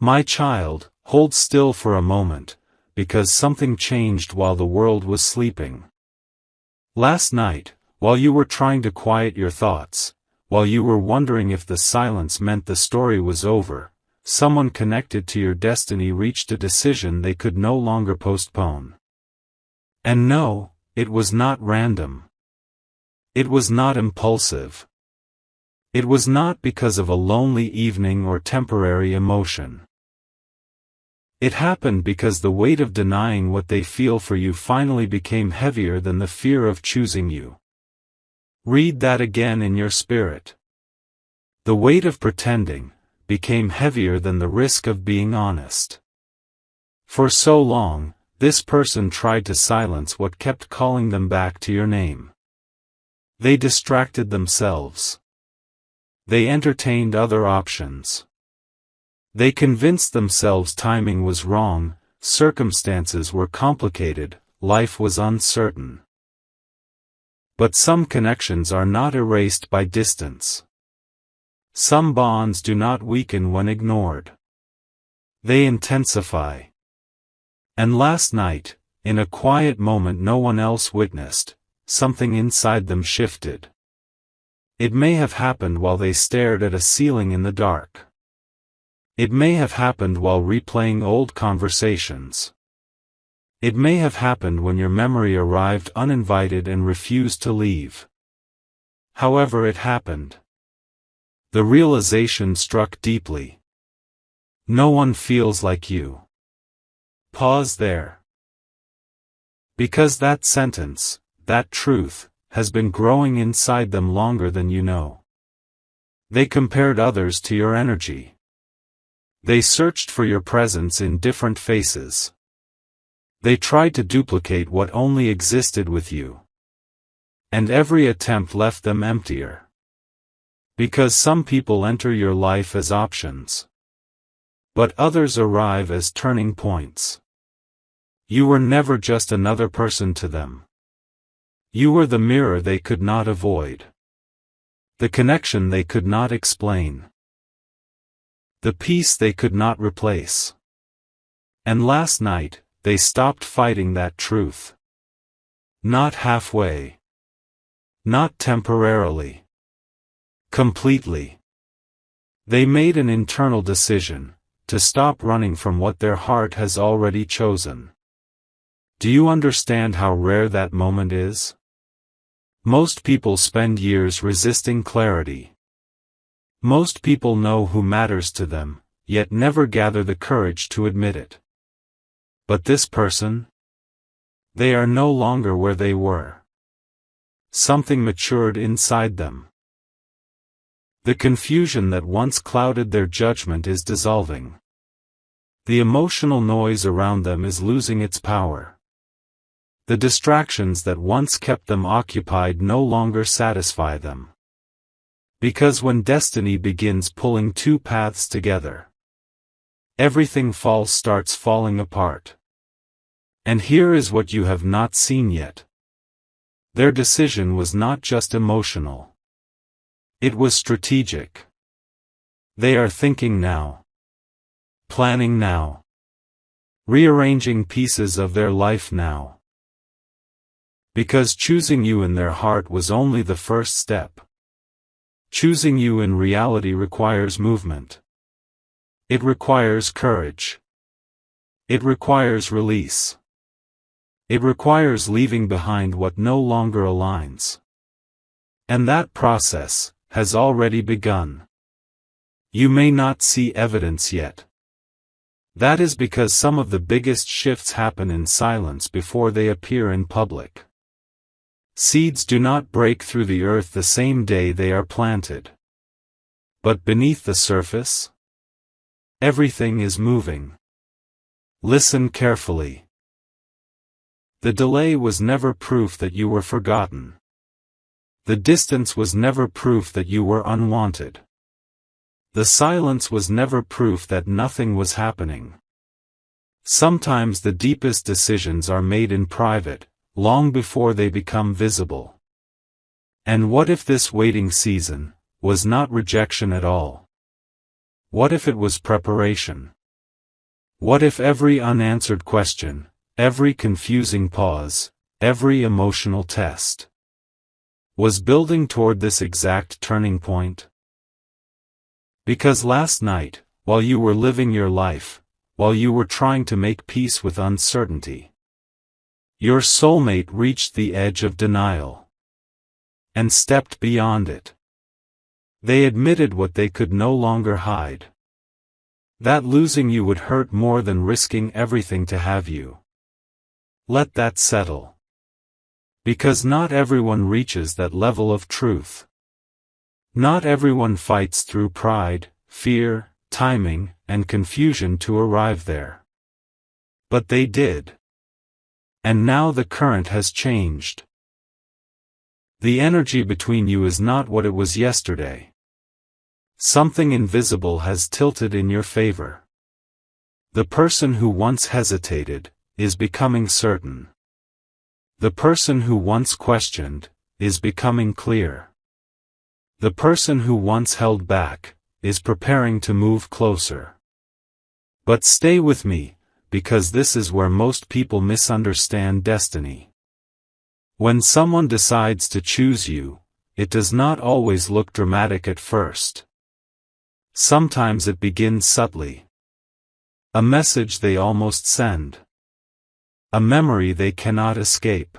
My child, hold still for a moment, because something changed while the world was sleeping. Last night, while you were trying to quiet your thoughts, while you were wondering if the silence meant the story was over, someone connected to your destiny reached a decision they could no longer postpone. And no, it was not random. It was not impulsive. It was not because of a lonely evening or temporary emotion. It happened because the weight of denying what they feel for you finally became heavier than the fear of choosing you. Read that again in your spirit. The weight of pretending became heavier than the risk of being honest. For so long, this person tried to silence what kept calling them back to your name. They distracted themselves. They entertained other options. They convinced themselves timing was wrong, circumstances were complicated, life was uncertain. But some connections are not erased by distance. Some bonds do not weaken when ignored. They intensify. And last night, in a quiet moment no one else witnessed, something inside them shifted. It may have happened while they stared at a ceiling in the dark. It may have happened while replaying old conversations. It may have happened when your memory arrived uninvited and refused to leave. However it happened. The realization struck deeply. No one feels like you. Pause there. Because that sentence, that truth, has been growing inside them longer than you know. They compared others to your energy. They searched for your presence in different faces. They tried to duplicate what only existed with you. And every attempt left them emptier. Because some people enter your life as options. But others arrive as turning points. You were never just another person to them. You were the mirror they could not avoid. The connection they could not explain. The piece they could not replace. And last night, they stopped fighting that truth. Not halfway. Not temporarily. Completely. They made an internal decision, to stop running from what their heart has already chosen. Do you understand how rare that moment is? Most people spend years resisting clarity. Most people know who matters to them, yet never gather the courage to admit it. But this person? They are no longer where they were. Something matured inside them. The confusion that once clouded their judgment is dissolving. The emotional noise around them is losing its power. The distractions that once kept them occupied no longer satisfy them. Because when destiny begins pulling two paths together, everything false starts falling apart. And here is what you have not seen yet. Their decision was not just emotional. It was strategic. They are thinking now. Planning now. Rearranging pieces of their life now. Because choosing you in their heart was only the first step. Choosing you in reality requires movement. It requires courage. It requires release. It requires leaving behind what no longer aligns. And that process has already begun. You may not see evidence yet. That is because some of the biggest shifts happen in silence before they appear in public. Seeds do not break through the earth the same day they are planted. But beneath the surface, everything is moving. Listen carefully. The delay was never proof that you were forgotten. The distance was never proof that you were unwanted. The silence was never proof that nothing was happening. Sometimes the deepest decisions are made in private, long before they become visible. And what if this waiting season was not rejection at all? What if it was preparation? What if every unanswered question, every confusing pause, every emotional test was building toward this exact turning point? Because last night, while you were living your life, while you were trying to make peace with uncertainty, your soulmate reached the edge of denial and stepped beyond it. They admitted what they could no longer hide. That losing you would hurt more than risking everything to have you. Let that settle. Because not everyone reaches that level of truth. Not everyone fights through pride, fear, timing, and confusion to arrive there. But they did. And now the current has changed. The energy between you is not what it was yesterday. Something invisible has tilted in your favor. The person who once hesitated is becoming certain. The person who once questioned is becoming clear. The person who once held back is preparing to move closer. But stay with me, because this is where most people misunderstand destiny. When someone decides to choose you, it does not always look dramatic at first. Sometimes it begins subtly. A message they almost send. A memory they cannot escape.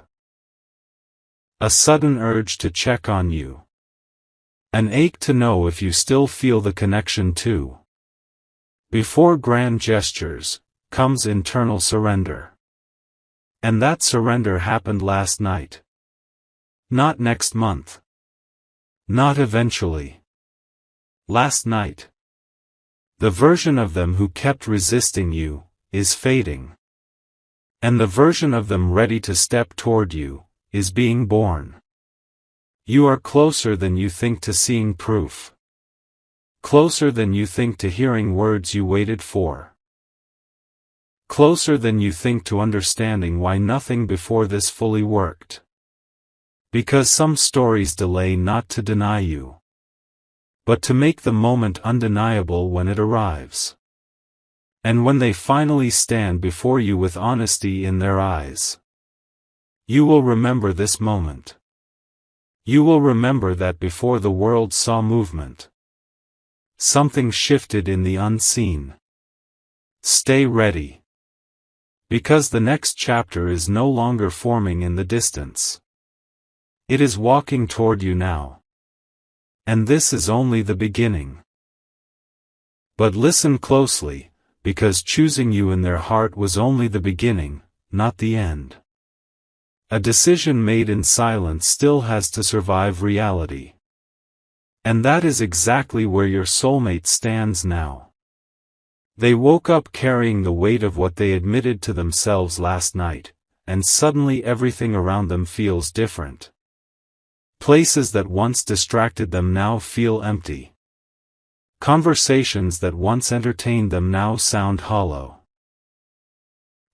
A sudden urge to check on you. An ache to know if you still feel the connection too. Before grand gestures comes internal surrender. And that surrender happened last night. Not next month. Not eventually. Last night. The version of them who kept resisting you is fading. And the version of them ready to step toward you is being born. You are closer than you think to seeing proof. Closer than you think to hearing words you waited for. Closer than you think to understanding why nothing before this fully worked. Because some stories delay not to deny you, but to make the moment undeniable when it arrives. And when they finally stand before you with honesty in their eyes, you will remember this moment. You will remember that before the world saw movement, something shifted in the unseen. Stay ready. Because the next chapter is no longer forming in the distance. It is walking toward you now. And this is only the beginning. But listen closely, because choosing you in their heart was only the beginning, not the end. A decision made in silence still has to survive reality. And that is exactly where your soulmate stands now. They woke up carrying the weight of what they admitted to themselves last night, and suddenly everything around them feels different. Places that once distracted them now feel empty. Conversations that once entertained them now sound hollow.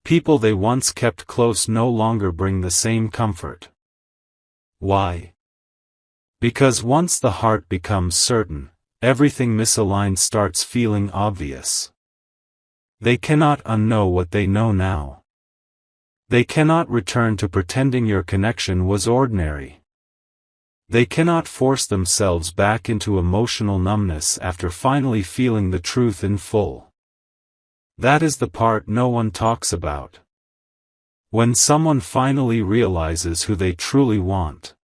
People they once kept close no longer bring the same comfort. Why? Because once the heart becomes certain, everything misaligned starts feeling obvious. They cannot unknow what they know now. They cannot return to pretending your connection was ordinary. They cannot force themselves back into emotional numbness after finally feeling the truth in full. That is the part no one talks about. When someone finally realizes who they truly want,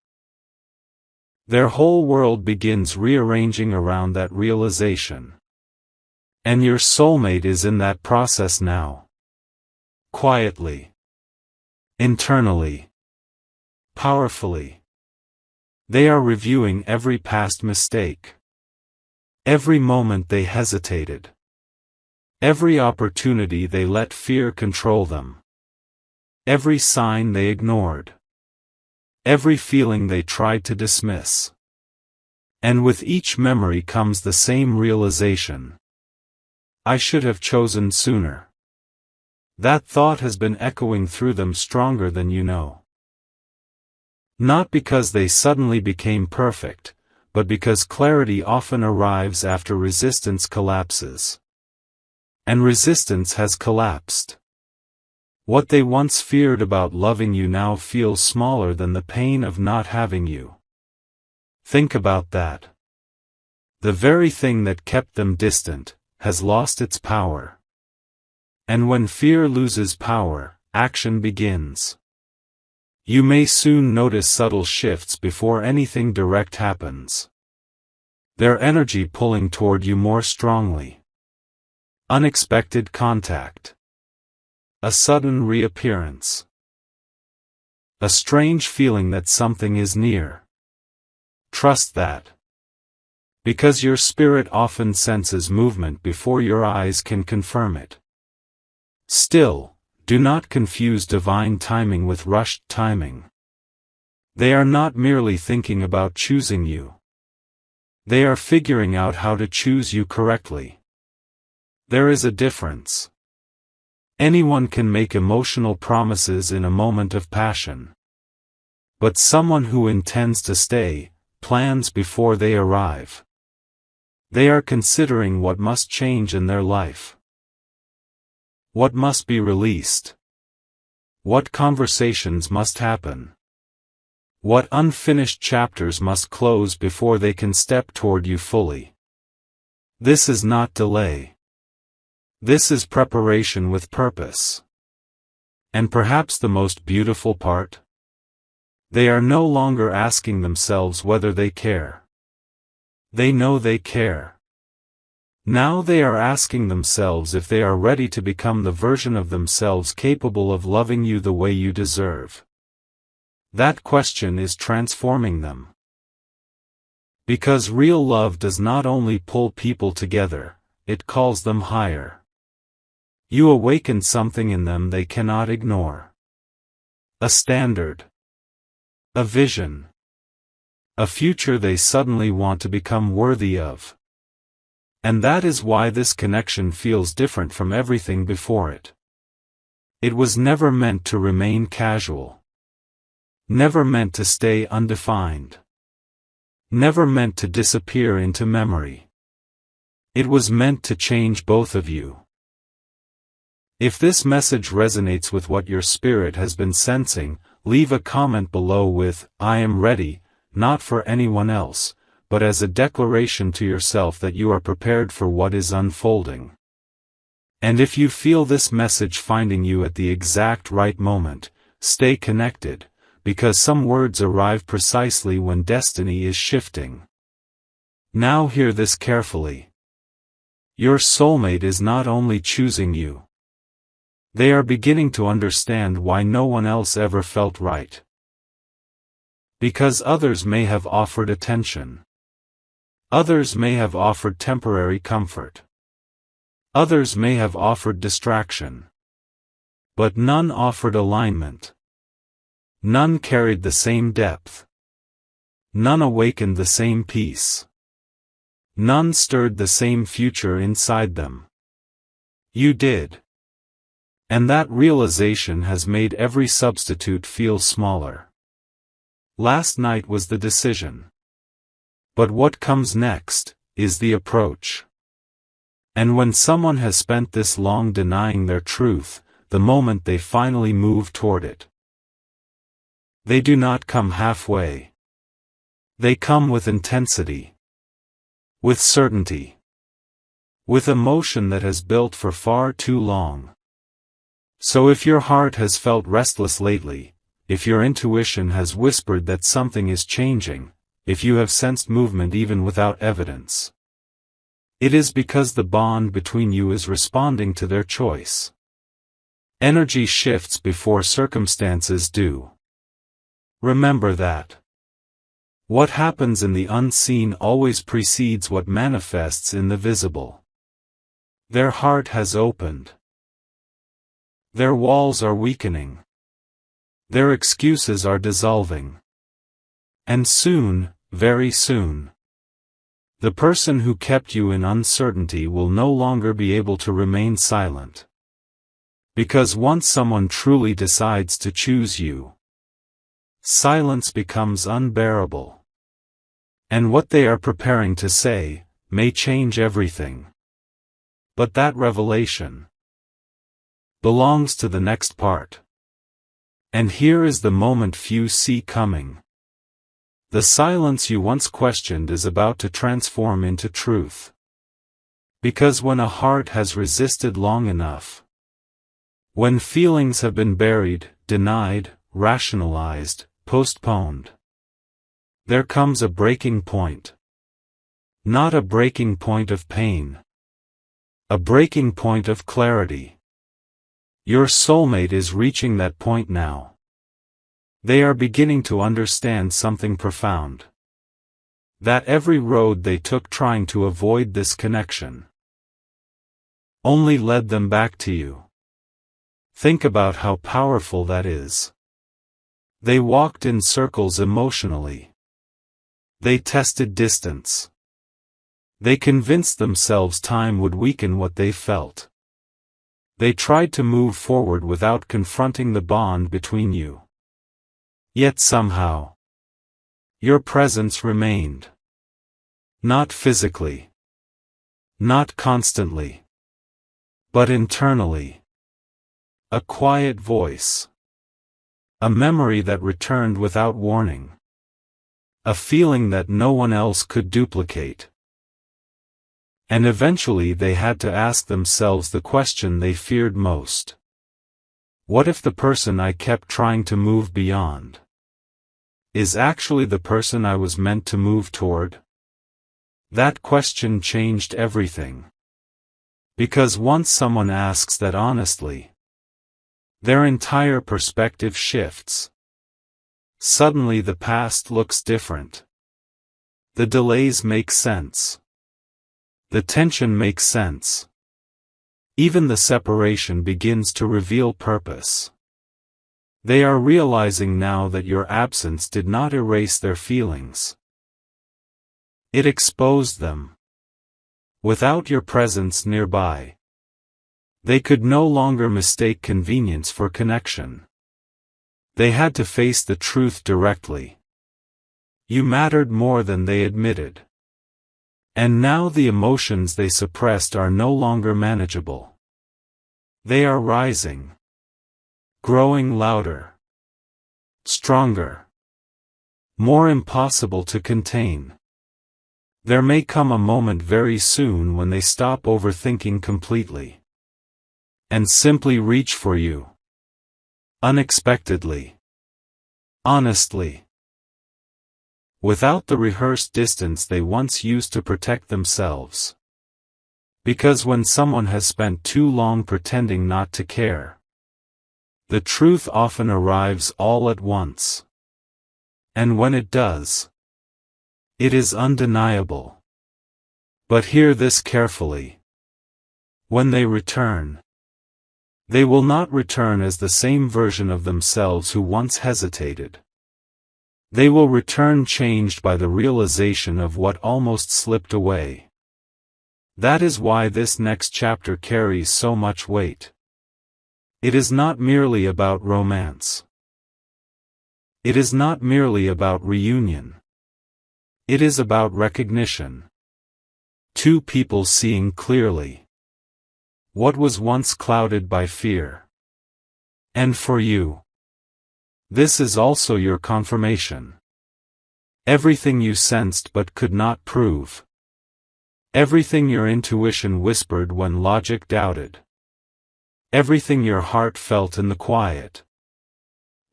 their whole world begins rearranging around that realization. And your soulmate is in that process now. Quietly. Internally. Powerfully. They are reviewing every past mistake. Every moment they hesitated. Every opportunity they let fear control them. Every sign they ignored. Every feeling they tried to dismiss. And with each memory comes the same realization. I should have chosen sooner. That thought has been echoing through them stronger than you know. Not because they suddenly became perfect, but because clarity often arrives after resistance collapses. and resistance has collapsed. What they once feared about loving you now feels smaller than the pain of not having you. Think about that. The very thing that kept them distant has lost its power. And when fear loses power, action begins. You may soon notice subtle shifts before anything direct happens. Their energy pulling toward you more strongly. Unexpected contact. A sudden reappearance. A strange feeling that something is near. Trust that. Because your spirit often senses movement before your eyes can confirm it. Still, do not confuse divine timing with rushed timing. They are not merely thinking about choosing you. They are figuring out how to choose you correctly. There is a difference. Anyone can make emotional promises in a moment of passion. But someone who intends to stay, plans before they arrive. They are considering what must change in their life. What must be released? What conversations must happen? What unfinished chapters must close before they can step toward you fully? This is not delay. This is preparation with purpose. And perhaps the most beautiful part? They are no longer asking themselves whether they care. They know they care. Now they are asking themselves if they are ready to become the version of themselves capable of loving you the way you deserve. That question is transforming them. Because real love does not only pull people together, it calls them higher. You awaken something in them they cannot ignore. A standard. A vision. A future they suddenly want to become worthy of. And that is why this connection feels different from everything before it. It was never meant to remain casual. Never meant to stay undefined. Never meant to disappear into memory. It was meant to change both of you. If this message resonates with what your spirit has been sensing, leave a comment below with, "I am ready," not for anyone else, but as a declaration to yourself that you are prepared for what is unfolding. And if you feel this message finding you at the exact right moment, stay connected, because some words arrive precisely when destiny is shifting. Now hear this carefully. Your soulmate is not only choosing you. They are beginning to understand why no one else ever felt right. Because others may have offered attention. Others may have offered temporary comfort. Others may have offered distraction. But none offered alignment. None carried the same depth. None awakened the same peace. None stirred the same future inside them. You did. And that realization has made every substitute feel smaller. Last night was the decision. But what comes next is the approach. And when someone has spent this long denying their truth, the moment they finally move toward it, they do not come halfway. They come with intensity. With certainty. With emotion that has built for far too long. So if your heart has felt restless lately, if your intuition has whispered that something is changing, if you have sensed movement even without evidence, it is because the bond between you is responding to their choice. Energy shifts before circumstances do. Remember that. What happens in the unseen always precedes what manifests in the visible. Their heart has opened. Their walls are weakening. Their excuses are dissolving. And soon, very soon, the person who kept you in uncertainty will no longer be able to remain silent. Because once someone truly decides to choose you, silence becomes unbearable. And what they are preparing to say may change everything. But that revelation belongs to the next part. And here is the moment few see coming. The silence you once questioned is about to transform into truth. Because when a heart has resisted long enough, when feelings have been buried, denied, rationalized, postponed, there comes a breaking point. Not a breaking point of pain. A breaking point of clarity. Your soulmate is reaching that point now. They are beginning to understand something profound. That every road they took trying to avoid this connection only led them back to you. Think about how powerful that is. They walked in circles emotionally. They tested distance. They convinced themselves time would weaken what they felt. They tried to move forward without confronting the bond between you. Yet somehow, your presence remained. Not physically. Not constantly. But internally. A quiet voice. A memory that returned without warning. A feeling that no one else could duplicate. And eventually they had to ask themselves the question they feared most. What if the person I kept trying to move beyond is actually the person I was meant to move toward? That question changed everything. Because once someone asks that honestly, their entire perspective shifts. Suddenly the past looks different. The delays make sense. The tension makes sense. Even the separation begins to reveal purpose. They are realizing now that your absence did not erase their feelings. It exposed them. Without your presence nearby, they could no longer mistake convenience for connection. They had to face the truth directly. You mattered more than they admitted. And now the emotions they suppressed are no longer manageable. They are rising. Growing louder. Stronger. More impossible to contain. There may come a moment very soon when they stop overthinking completely. And simply reach for you. Unexpectedly. Honestly. Without the rehearsed distance they once used to protect themselves. Because when someone has spent too long pretending not to care, the truth often arrives all at once. And when it does, it is undeniable. But hear this carefully. When they return, they will not return as the same version of themselves who once hesitated. They will return changed by the realization of what almost slipped away. That is why this next chapter carries so much weight. It is not merely about romance. It is not merely about reunion. It is about recognition. Two people seeing clearly what was once clouded by fear. And for you, this is also your confirmation. Everything you sensed but could not prove. Everything your intuition whispered when logic doubted. Everything your heart felt in the quiet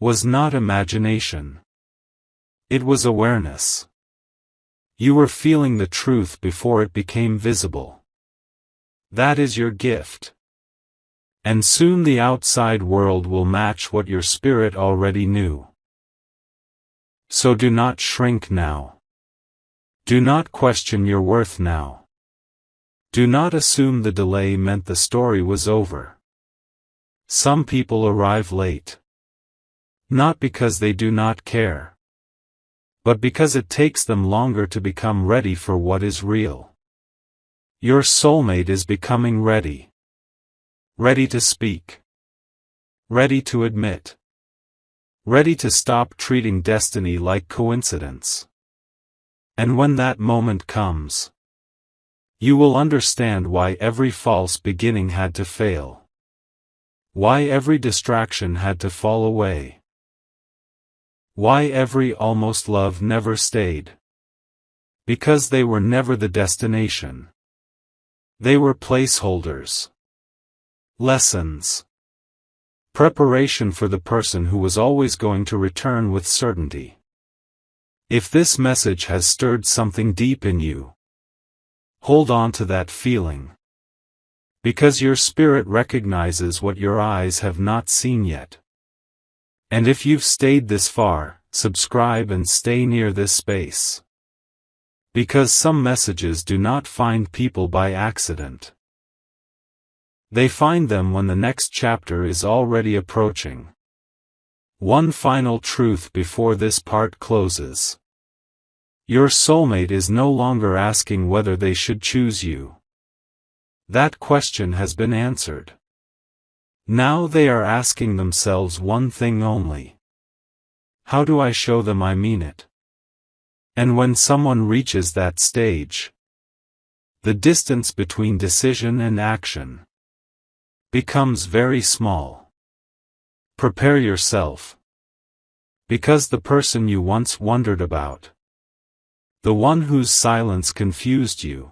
was not imagination. It was awareness. You were feeling the truth before it became visible. That is your gift. And soon the outside world will match what your spirit already knew. So do not shrink now. Do not question your worth now. Do not assume the delay meant the story was over. Some people arrive late. Not because they do not care, but because it takes them longer to become ready for what is real. Your soulmate is becoming ready. Ready to speak. Ready to admit. Ready to stop treating destiny like coincidence. And when that moment comes, You will understand why every false beginning had to fail. Why every distraction had to fall away. Why every almost love never stayed. Because they were never the destination. They were placeholders. Lessons. Preparation for the person who was always going to return with certainty. If this message has stirred something deep in you, hold on to that feeling. Because your spirit recognizes what your eyes have not seen yet. And if you've stayed this far, subscribe and stay near this space. Because some messages do not find people by accident. They find them when the next chapter is already approaching. One final truth before this part closes. Your soulmate is no longer asking whether they should choose you. That question has been answered. Now they are asking themselves one thing only. How do I show them I mean it? And when someone reaches that stage, the distance between decision and action becomes very small. Prepare yourself. Because the person you once wondered about, the one whose silence confused you,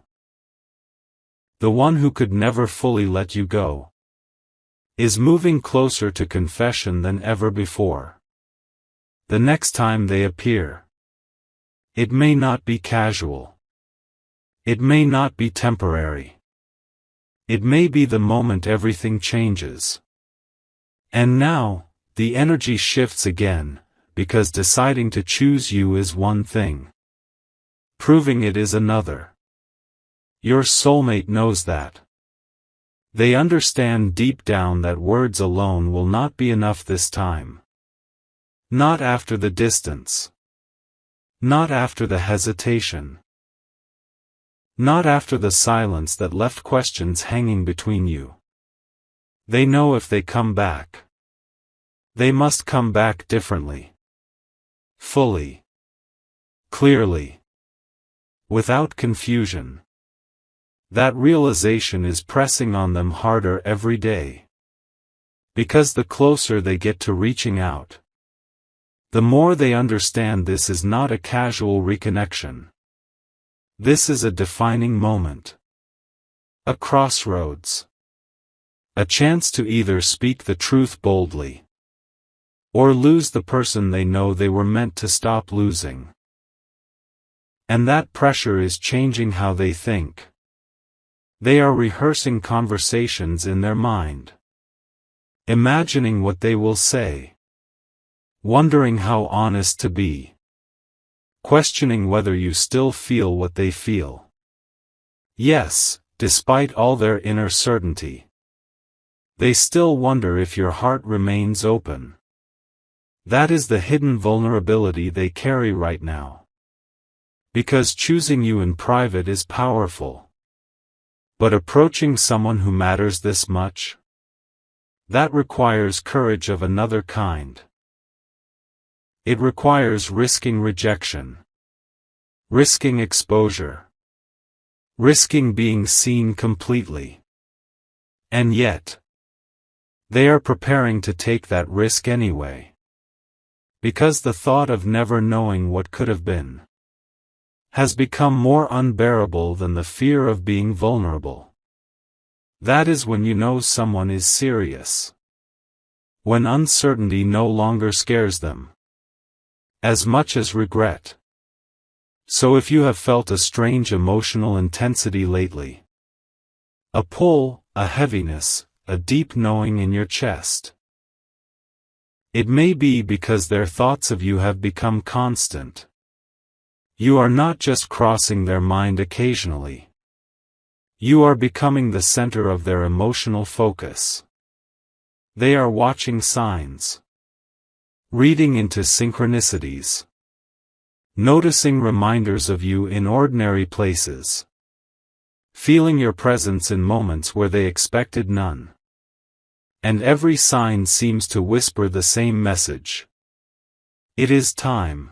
the one who could never fully let you go, is moving closer to confession than ever before. The next time they appear, it may not be casual. It may not be temporary. It may be the moment everything changes. And now, the energy shifts again, because deciding to choose you is one thing. Proving it is another. Your soulmate knows that. They understand deep down that words alone will not be enough this time. Not after the distance. Not after the hesitation. Not after the silence that left questions hanging between you. They know if they come back, they must come back differently. Fully. Clearly. Without confusion. That realization is pressing on them harder every day. Because the closer they get to reaching out, the more they understand this is not a casual reconnection. This is a defining moment. A crossroads. A chance to either speak the truth boldly, or lose the person they know they were meant to stop losing. And that pressure is changing how they think. They are rehearsing conversations in their mind. Imagining what they will say. Wondering how honest to be. Questioning whether you still feel what they feel. Yes, despite all their inner certainty. They still wonder if your heart remains open. That is the hidden vulnerability they carry right now. Because choosing you in private is powerful. But approaching someone who matters this much? That requires courage of another kind. It requires risking rejection. Risking exposure. Risking being seen completely. And yet, they are preparing to take that risk anyway. Because the thought of never knowing what could have been has become more unbearable than the fear of being vulnerable. That is when you know someone is serious. When uncertainty no longer scares them as much as regret. So if you have felt a strange emotional intensity lately, a pull, a heaviness, a deep knowing in your chest, it may be because their thoughts of you have become constant. You are not just crossing their mind occasionally. You are becoming the center of their emotional focus. They are watching signs. Reading into synchronicities. Noticing reminders of you in ordinary places. Feeling your presence in moments where they expected none. And every sign seems to whisper the same message. It is time.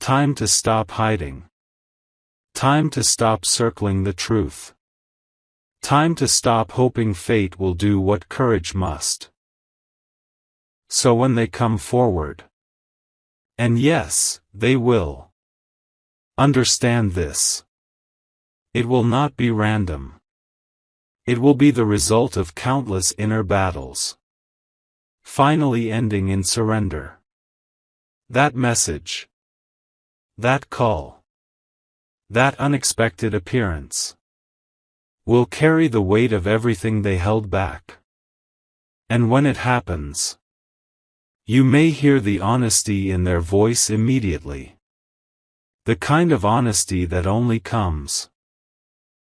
Time to stop hiding. Time to stop circling the truth. Time to stop hoping fate will do what courage must. So when they come forward, and yes, they will, understand this. It will not be random. It will be the result of countless inner battles, finally ending in surrender. That message, that call, that unexpected appearance, will carry the weight of everything they held back. And when it happens, you may hear the honesty in their voice immediately. The kind of honesty that only comes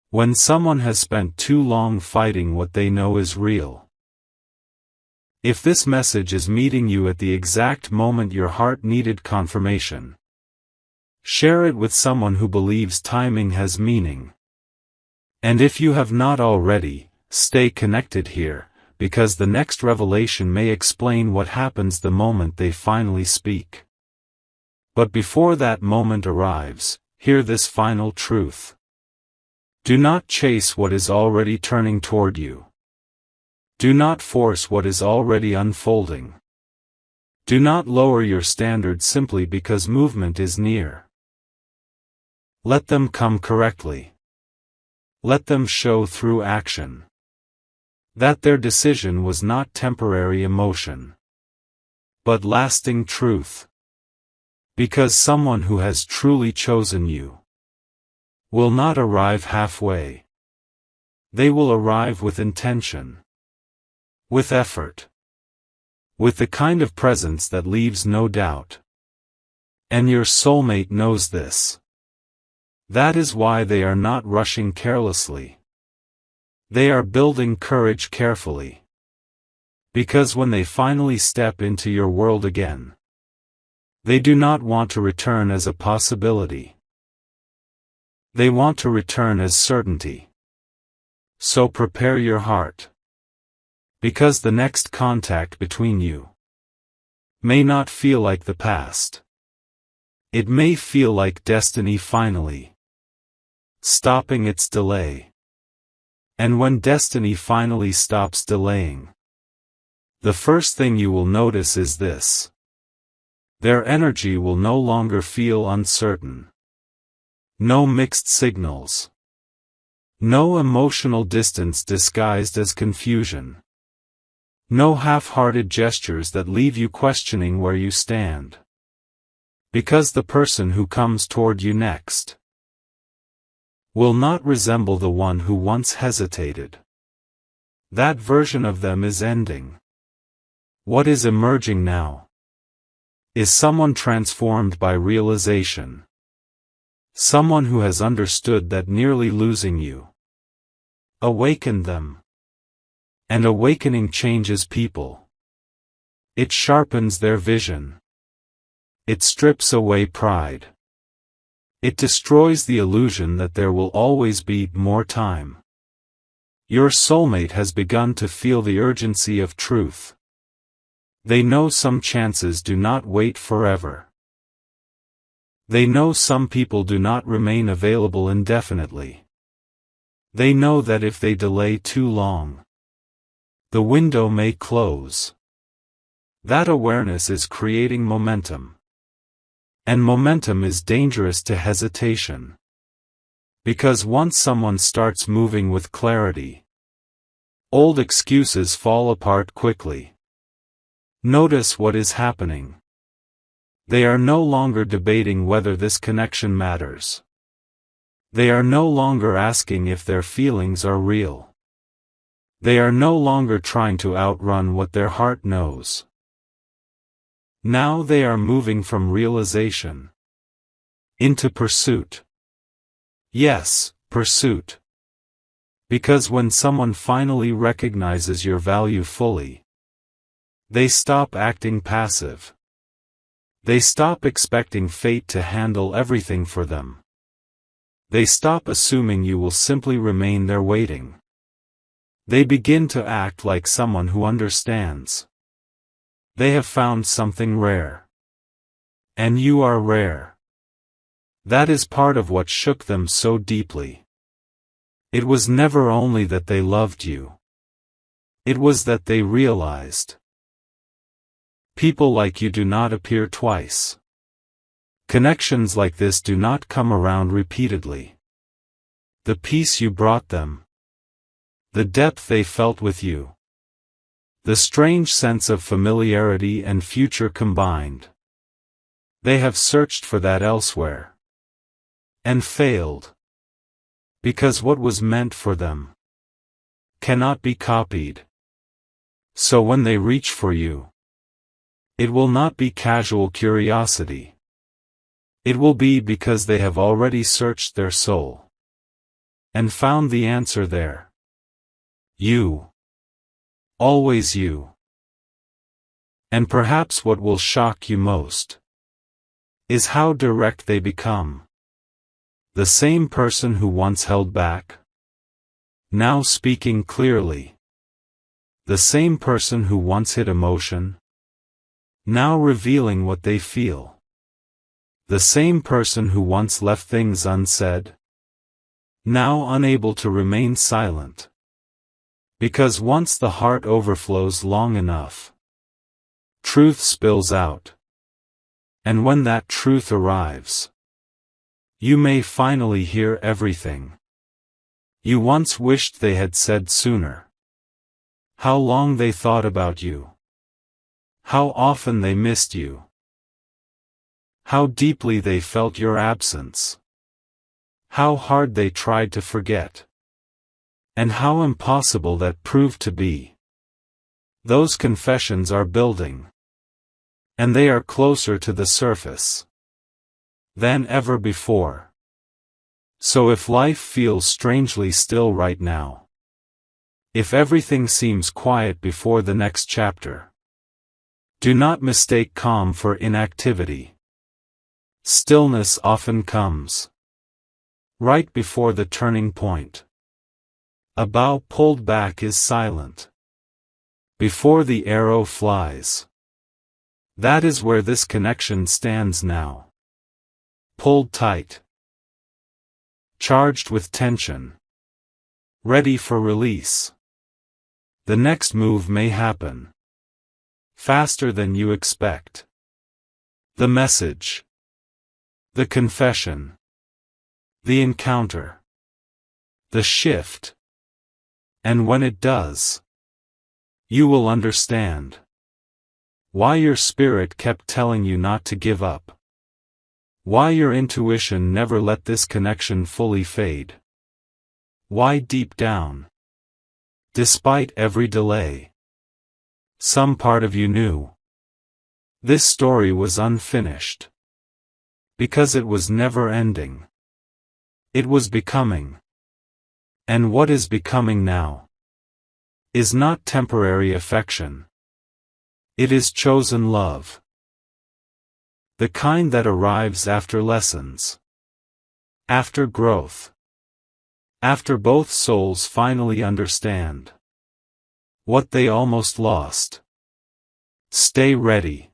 when someone has spent too long fighting what they know is real. If this message is meeting you at the exact moment your heart needed confirmation, share it with someone who believes timing has meaning. And if you have not already, stay connected here, because the next revelation may explain what happens the moment they finally speak. But before that moment arrives, hear this final truth. Do not chase what is already turning toward you. Do not force what is already unfolding. Do not lower your standards simply because movement is near. Let them come correctly. Let them show through action that their decision was not temporary emotion, but lasting truth. Because someone who has truly chosen you will not arrive halfway. They will arrive with intention, with effort, with the kind of presence that leaves no doubt. And your soulmate knows this. That is why they are not rushing carelessly. They are building courage carefully. Because when they finally step into your world again, they do not want to return as a possibility. They want to return as certainty. So prepare your heart. Because the next contact between you may not feel like the past. It may feel like destiny finally stopping its delay. And when destiny finally stops delaying, the first thing you will notice is this. Their energy will no longer feel uncertain. No mixed signals. No emotional distance disguised as confusion. No half-hearted gestures that leave you questioning where you stand. Because the person who comes toward you next will not resemble the one who once hesitated. That version of them is ending. What is emerging now is someone transformed by realization. Someone who has understood that nearly losing you awakened them. And awakening changes people. It sharpens their vision. It strips away pride. It destroys the illusion that there will always be more time. Your soulmate has begun to feel the urgency of truth. They know some chances do not wait forever. They know some people do not remain available indefinitely. They know that if they delay too long, the window may close. That awareness is creating momentum. And momentum is dangerous to hesitation. Because once someone starts moving with clarity, old excuses fall apart quickly. Notice what is happening. They are no longer debating whether this connection matters. They are no longer asking if their feelings are real. They are no longer trying to outrun what their heart knows. Now they are moving from realization into pursuit. Yes, pursuit. Because when someone finally recognizes your value fully, they stop acting passive. They stop expecting fate to handle everything for them. They stop assuming you will simply remain there waiting. They begin to act like someone who understands. They have found something rare. And you are rare. That is part of what shook them so deeply. It was never only that they loved you. It was that they realized. People like you do not appear twice. Connections like this do not come around repeatedly. The peace you brought them. The depth they felt with you. The strange sense of familiarity and future combined. They have searched for that elsewhere. And failed. Because what was meant for them cannot be copied. So when they reach for you, it will not be casual curiosity. It will be because they have already searched their soul and found the answer there. You. Always you. And perhaps what will shock you most is how direct they become. The same person who once held back, now speaking clearly. The same person who once hid emotion, now revealing what they feel. The same person who once left things unsaid, now unable to remain silent. Because once the heart overflows long enough, truth spills out. And when that truth arrives, you may finally hear everything you once wished they had said sooner. How long they thought about you. How often they missed you. How deeply they felt your absence. How hard they tried to forget. And how impossible that proved to be. Those confessions are building. And they are closer to the surface than ever before. So if life feels strangely still right now, if everything seems quiet before the next chapter, do not mistake calm for inactivity. Stillness often comes right before the turning point. A bow pulled back is silent before the arrow flies. That is where this connection stands now. Pulled tight. Charged with tension. Ready for release. The next move may happen faster than you expect. The message. The confession. The encounter. The shift. And when it does, you will understand why your spirit kept telling you not to give up. Why your intuition never let this connection fully fade. Why deep down, despite every delay, some part of you knew this story was unfinished. Because it was never ending. It was becoming. And what is becoming now is not temporary affection. It is chosen love. The kind that arrives after lessons. After growth. After both souls finally understand what they almost lost. Stay ready.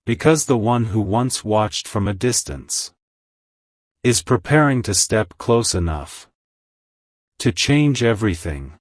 Because the one who once watched from a distance is preparing to step close enough to change everything.